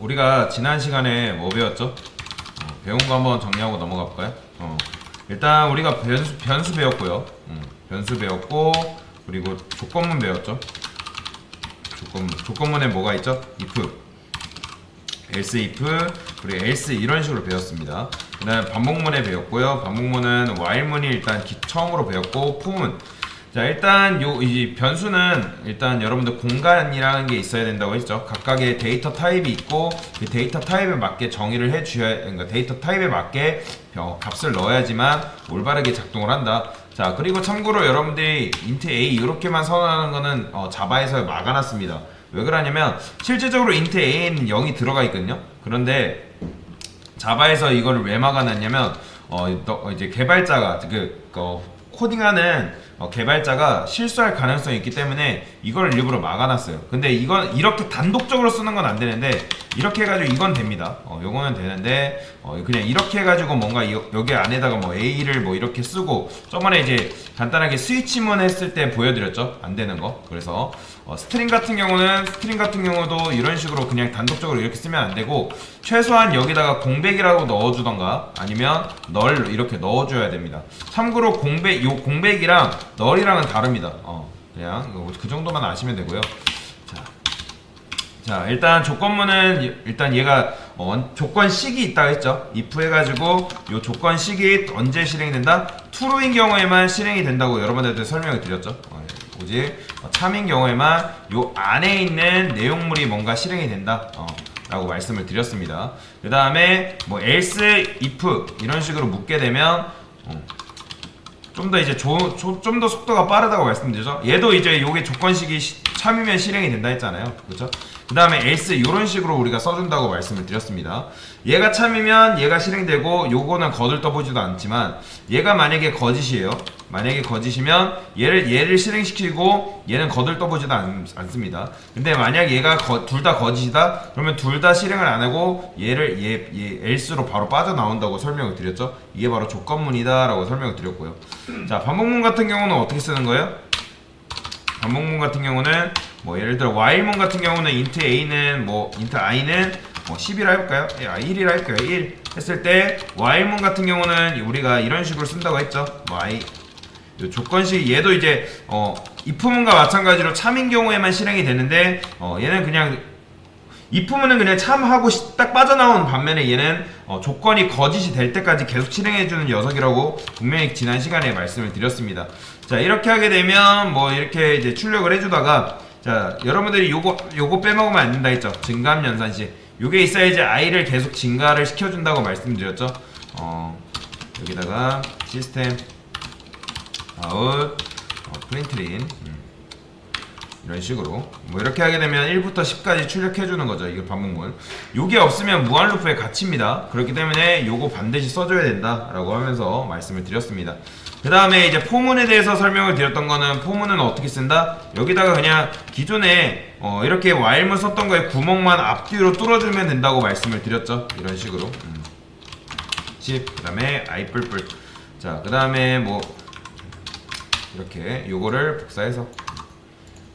우리가 지난 시간에 뭐 배웠죠? 배운 거 한번 정리하고 넘어가 볼까요? 일단 우리가 변수 배웠고요. 변수 배웠고, 그리고 조건문 배웠죠. 조건문에 뭐가 있죠? if, else if, 그리고 else 이런 식으로 배웠습니다. 그 다음에 반복문에 배웠고요. 반복문은 while문이 일단 처음으로 배웠고, for문. 자, 일단 이 변수는 일단 여러분들 공간이라는 게 있어야 된다고 했죠. 각각의 데이터 타입이 있고 그 데이터 타입에 맞게 정의를 해줘야, 그러니까 데이터 타입에 맞게 값을 넣어야지만 올바르게 작동을 한다. 자, 그리고 참고로 여러분들이 int a 이렇게만 선언하는 거는 자바에서 막아놨습니다. 왜 그러냐면 실제적으로 int a는 0이 들어가 있거든요. 그런데 자바에서 이거를 왜 막아놨냐면 이제 개발자가 코딩하는 개발자가 실수할 가능성이 있기 때문에 이걸 일부러 막아놨어요. 근데 이건 이렇게 단독적으로 쓰는 건 안 되는데 이렇게 해가지고 이건 됩니다. 요거는 되는데 그냥 이렇게 해가지고 뭔가 여기 안에다가 뭐 A를 뭐 이렇게 쓰고, 저번에 이제 간단하게 스위치문 했을 때 보여드렸죠. 안 되는 거. 그래서 스트링 같은 경우도 이런 식으로 그냥 단독적으로 이렇게 쓰면 안 되고 최소한 여기다가 공백이라고 넣어주던가 아니면 널 이렇게 넣어줘야 됩니다. 참고로 공백이랑 널이랑은 다릅니다. 그냥 그 정도만 아시면 되고요. 자, 일단 조건문은 일단 얘가 조건식이 있다고 했죠. if 해가지고 요 조건식이 언제 실행이 된다? true인 경우에만 실행이 된다고 여러분들한테 설명을 드렸죠. 오직 참인 경우에만 요 안에 있는 내용물이 뭔가 실행이 된다 라고 말씀을 드렸습니다. 그 다음에 뭐 else, if 이런 식으로 묻게 되면 좀 더 이제 좀 더 속도가 빠르다고 말씀드렸죠. 얘도 이제 요게 조건식이 참이면 실행이 된다 했잖아요. 그렇죠? 그 다음에 else 이런 식으로 우리가 써준다고 말씀을 드렸습니다. 얘가 참이면 얘가 실행되고 요거는 거들떠보지도 않지만 얘가 만약에 거짓이에요. 만약에 거짓이면 얘를 실행시키고 얘는 거들떠보지도 않습니다. 근데 만약 얘가 둘 다 거짓이다? 그러면 둘 다 실행을 안 하고 얘 else로 바로 빠져나온다고 설명을 드렸죠. 이게 바로 조건문이다 라고 설명을 드렸고요. 자, 반복문 같은 경우는 어떻게 쓰는 거예요? 반복문 같은 경우는 뭐 예를 들어 while문 같은 경우는 int a는 int i는 10이라 해볼까요? 1이라 할까요? 1 했을 때 while문 같은 경우는 우리가 이런 식으로 쓴다고 했죠. 조건식 얘도 이제 if문과 마찬가지로 참인 경우에만 실행이 되는데 얘는 그냥 if문은 그냥 참하고 딱 빠져나오는 반면에 얘는 조건이 거짓이 될 때까지 계속 실행해주는 녀석이라고 분명히 지난 시간에 말씀을 드렸습니다. 자, 이렇게 하게 되면 뭐 이렇게 이제 출력을 해주다가, 자, 여러분들이 요거 빼먹으면 안 된다 했죠. 증감 연산식 요게 있어야지 i를 계속 증가를 시켜준다고 말씀드렸죠. 여기다가 시스템 아웃 프린트린 이런 식으로 뭐 이렇게 하게 되면 1부터 10까지 출력해주는 거죠. 이게 반복문. 요게 없으면 무한루프에 갇힙니다. 그렇기 때문에 요거 반드시 써줘야 된다 라고 하면서 말씀을 드렸습니다. 그 다음에 이제 포문에 대해서 설명을 드렸던 거는, 포문은 어떻게 쓴다? 여기다가 그냥 기존에 이렇게 while문 썼던 거에 구멍만 앞뒤로 뚫어주면 된다고 말씀을 드렸죠. 이런 식으로 10, 그 다음에 i 뿔뿔. 자, 그 다음에 뭐 이렇게 요거를 복사해서,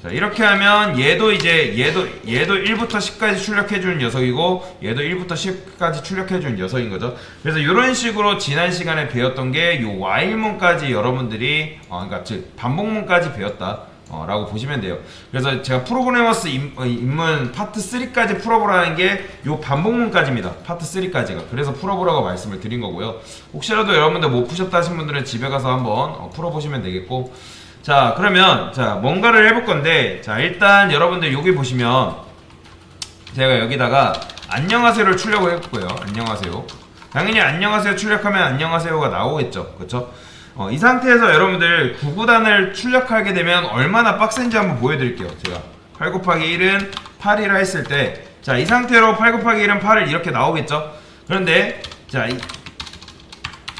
자, 이렇게 하면 얘도 1부터 10까지 출력해주는 녀석이고 얘도 1부터 10까지 출력해주는 녀석인 거죠. 그래서 이런 식으로 지난 시간에 배웠던 게 요 while문까지 여러분들이 그러니까 즉 반복문까지 배웠다 라고 보시면 돼요. 그래서 제가 프로그래머스 입문 파트 3까지 풀어보라는 게 요 반복문까지입니다. 파트 3까지가. 그래서 풀어보라고 말씀을 드린 거고요. 혹시라도 여러분들 못 푸셨다 하신 분들은 집에 가서 한번 풀어보시면 되겠고, 자, 그러면 뭔가를 해볼 건데, 자, 일단 여러분들 여기 보시면 제가 여기다가 안녕하세요를 출력을 해볼거예요. 안녕하세요. 당연히 안녕하세요 출력하면 안녕하세요가 나오겠죠. 그쵸? 이 상태에서 여러분들 9구단을 출력하게 되면 얼마나 빡센지 한번 보여드릴게요. 제가 8 곱하기 1은 8이라 했을 때, 자, 이 상태로 8 곱하기 1은 8을 이렇게 나오겠죠. 그런데 자,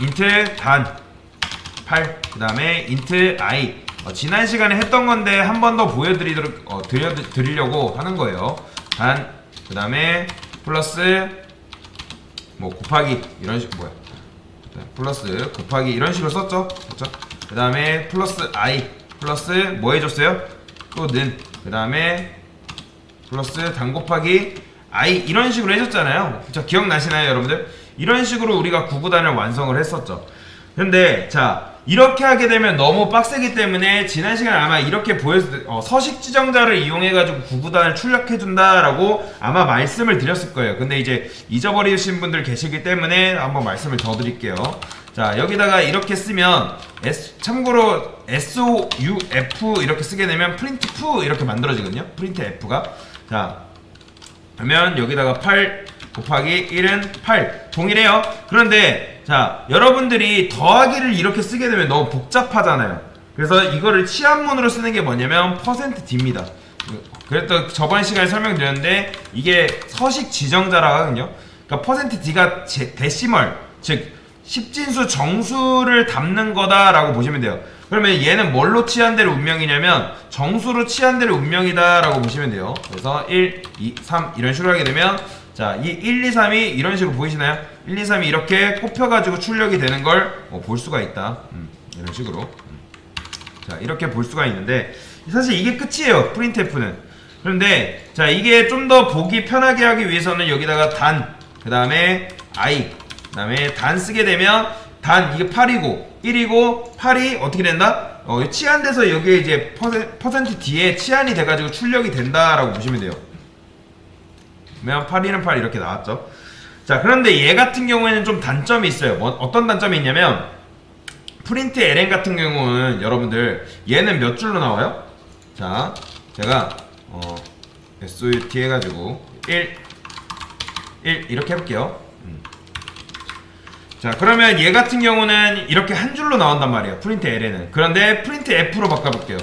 int 단 8, 그 다음에 int i, 지난 시간에 했던 건데 한 번 더 보여드리려고 하는 거예요. 단, 그 다음에 플러스 뭐 곱하기 이런 식, 플러스 곱하기 이런 식으로 썼죠. 그렇죠? 그 다음에 플러스 i 플러스 뭐 해줬어요? 또 는, 그 다음에 플러스 단 곱하기 I 이런 식으로 해줬잖아요. 그쵸? 기억나시나요 여러분들? 이런 식으로 우리가 구구단을 완성을 했었죠. 근데 자 이렇게 하게 되면 너무 빡세기 때문에 지난 시간에 아마 이렇게 보였을 때 서식 지정자를 이용해가지고 구구단을 출력해준다라고 아마 말씀을 드렸을 거예요. 근데 이제 잊어버리신 분들 계시기 때문에 한번 말씀을 더 드릴게요. 자 여기다가 이렇게 쓰면 참고로 SOUF 이렇게 쓰게 되면 printf 이렇게 만들어지거든요. printf가 자 그러면 여기다가 8 곱하기 1은 8 동일해요. 그런데 자 여러분들이 더하기를 이렇게 쓰게 되면 너무 복잡하잖아요. 그래서 이거를 치환문으로 쓰는 게 뭐냐면 %d입니다. 그래서 저번 시간에 설명드렸는데 이게 서식 지정자라고 하거든요. 그러니까 %d가 데시멀 즉 십진수 정수를 담는 거다라고 보시면 돼요. 그러면 얘는 뭘로 치환될 운명이냐면 정수로 치환될 운명이다 라고 보시면 돼요. 그래서 1, 2, 3 이런 식으로 하게 되면 자, 이 1, 2, 3이 이런 식으로 보이시나요? 1, 2, 3이 이렇게 꼽혀가지고 출력이 되는 걸 볼 수가 있다. 이런 식으로. 자, 이렇게 볼 수가 있는데 사실 이게 끝이에요. printf는. 그런데 자, 이게 좀 더 보기 편하게 하기 위해서는 여기다가 단, 그 다음에 I, 그 다음에 단 쓰게 되면 단 이게 8이고 1이고 8이 어떻게 된다? 치환돼서 여기에 이제 %d에 치환이 돼가지고 출력이 된다라고 보시면 돼요. 그러면 8, 1은 8 이렇게 나왔죠. 자 그런데 얘 같은 경우에는 좀 단점이 있어요. 어떤 단점이 있냐면 println 같은 경우는 여러분들 얘는 몇 줄로 나와요? 자 제가 SOUT 해가지고 1 이렇게 해볼게요. 자 그러면 얘 같은 경우는 이렇게 한 줄로 나온단 말이에요. println은. 그런데 printf로 바꿔볼게요.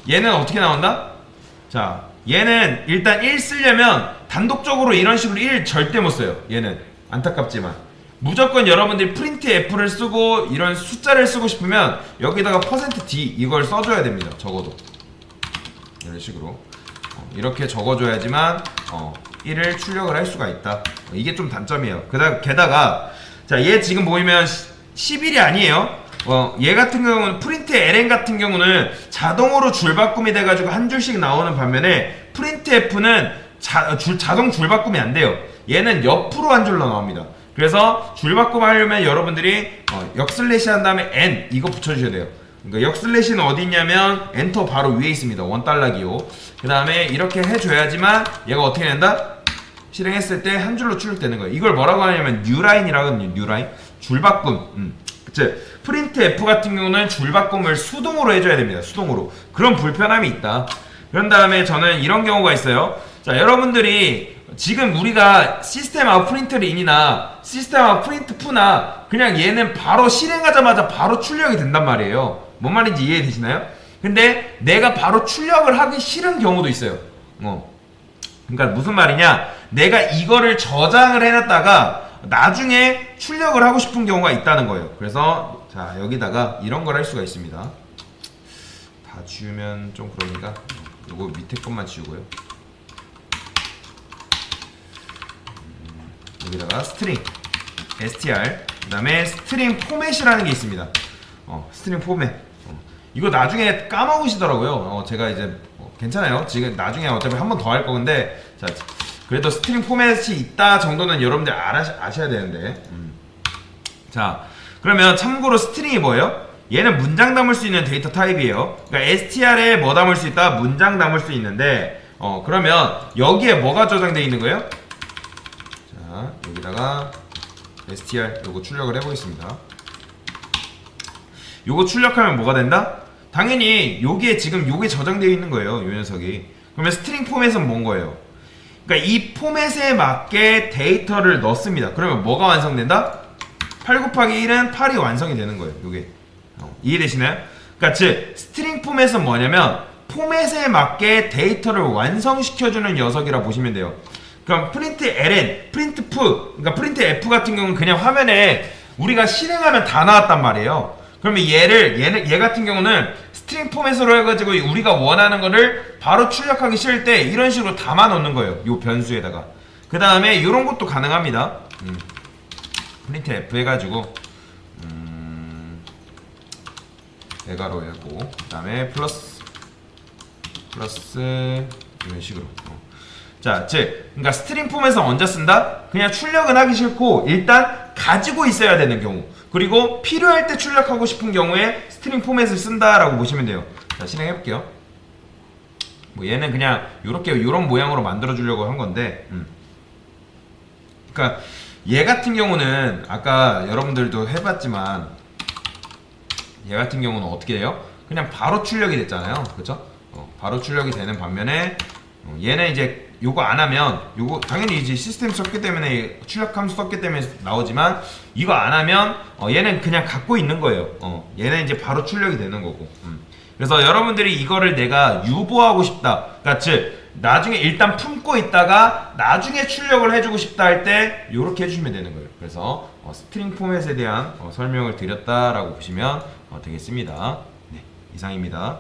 얘는 어떻게 나온다? 자 얘는 일단 1 쓰려면 단독적으로 이런 식으로 1 절대 못 써요. 얘는 안타깝지만 무조건 여러분들이 printf를 쓰고 이런 숫자를 쓰고 싶으면 여기다가 %d 이걸 써줘야 됩니다. 적어도 이런 식으로 이렇게 적어줘야지만 1을 출력을 할 수가 있다. 이게 좀 단점이에요. 게다가 자 얘 지금 보이면 11이 아니에요. 얘 같은 경우는 printLN 같은 경우는 자동으로 줄바꿈이 돼가지고 한 줄씩 나오는 반면에 printf는 자동 줄바꿈이 안 돼요. 얘는 옆으로 한 줄로 나옵니다. 그래서 줄바꿈 하려면 여러분들이 역슬래시 한 다음에 n 이거 붙여주셔야 돼요. 그러니까 역슬래시는 어디 있냐면 엔터 바로 위에 있습니다. $1 기호. 그 다음에 이렇게 해줘야지만 얘가 어떻게 된다? 실행했을 때 한 줄로 출력되는 거예요. 이걸 뭐라고 하냐면 뉴라인이라고 하거든요. 뉴라인 줄바꿈. 그치? printf 같은 경우는 줄바꿈을 수동으로 해줘야 됩니다. 수동으로. 그런 불편함이 있다. 그런 다음에 저는 이런 경우가 있어요. 자 여러분들이 지금 우리가 시스템 프린트인이나 시스템 프린트프나 그냥 얘는 바로 실행하자마자 바로 출력이 된단 말이에요. 뭔 말인지 이해되시나요? 근데 내가 바로 출력을 하기 싫은 경우도 있어요. 그러니까 무슨 말이냐? 내가 이거를 저장을 해놨다가 나중에 출력을 하고 싶은 경우가 있다는 거예요. 그래서 자 여기다가 이런 걸 할 수가 있습니다. 다 지우면 좀 그러니까 요거 밑에 것만 지우고요. 여기다가 스트링 str 그 다음에 스트링 포맷이라는 게 있습니다. 스트링 포맷 이거 나중에 까먹으시더라고요. 제가 이제 괜찮아요. 지금 나중에 어차피 한 번 더 할 거근데 자 그래도 스트링 포맷이 있다 정도는 여러분들 아셔야 되는데 자 그러면 참고로 스트링이 뭐예요? 얘는 문장 담을 수 있는 데이터 타입이에요. 그러니까 str에 뭐 담을 수 있다? 문장 담을 수 있는데 그러면 여기에 뭐가 저장되어 있는 거예요? 자 여기다가 str 요거 출력을 해보겠습니다. 요거 출력하면 뭐가 된다? 당연히 여기에 지금 요게 저장되어 있는 거예요. 요 녀석이. 그러면 스트링 포맷은 뭔 거예요? 그러니까 이 포맷에 맞게 데이터를 넣습니다. 그러면 뭐가 완성된다? 8 곱하기 1은 8이 완성이 되는 거예요. 요게 이해되시나요? 그러니까 즉 스트링 포맷은 뭐냐면 포맷에 맞게 데이터를 완성시켜주는 녀석이라 보시면 돼요. 그럼 printLN, printf, 그러니까 printf 같은 경우는 그냥 화면에 우리가 실행하면 다 나왔단 말이에요. 그러면 얘 같은 경우는 스트링 포맷으로 해가지고 우리가 원하는 거를 바로 출력하기 싫을 때 이런 식으로 담아 놓는 거예요. 요 변수에다가. 그 다음에 이런 것도 가능합니다. printf 해가지고 에가로 하고 그 다음에 플러스 이런 식으로. 자, 그러니까 스트링 포맷은 언제 쓴다? 그냥 출력은 하기 싫고 일단 가지고 있어야 되는 경우, 그리고 필요할 때 출력하고 싶은 경우에 스트링 포맷을 쓴다라고 보시면 돼요. 자, 실행해 볼게요. 뭐 얘는 그냥 요런 모양으로 만들어 주려고 한 건데, 그러니까 얘 같은 경우는 아까 여러분들도 해봤지만 얘 같은 경우는 어떻게 돼요? 그냥 바로 출력이 됐잖아요, 그렇죠? 바로 출력이 되는 반면에 얘는 이제 요거 안 하면, 요거 당연히 이제 시스템 썼기 때문에 출력 함수 썼기 때문에 나오지만, 이거 안 하면 얘는 그냥 갖고 있는 거예요. 얘는 이제 바로 출력이 되는 거고. 그래서 여러분들이 이거를 내가 유보하고 싶다, 그러니까 즉 나중에 일단 품고 있다가 나중에 출력을 해주고 싶다 할 때 요렇게 해주시면 되는 거예요. 그래서 스트링 포맷에 대한 설명을 드렸다라고 보시면 되겠습니다. 네, 이상입니다.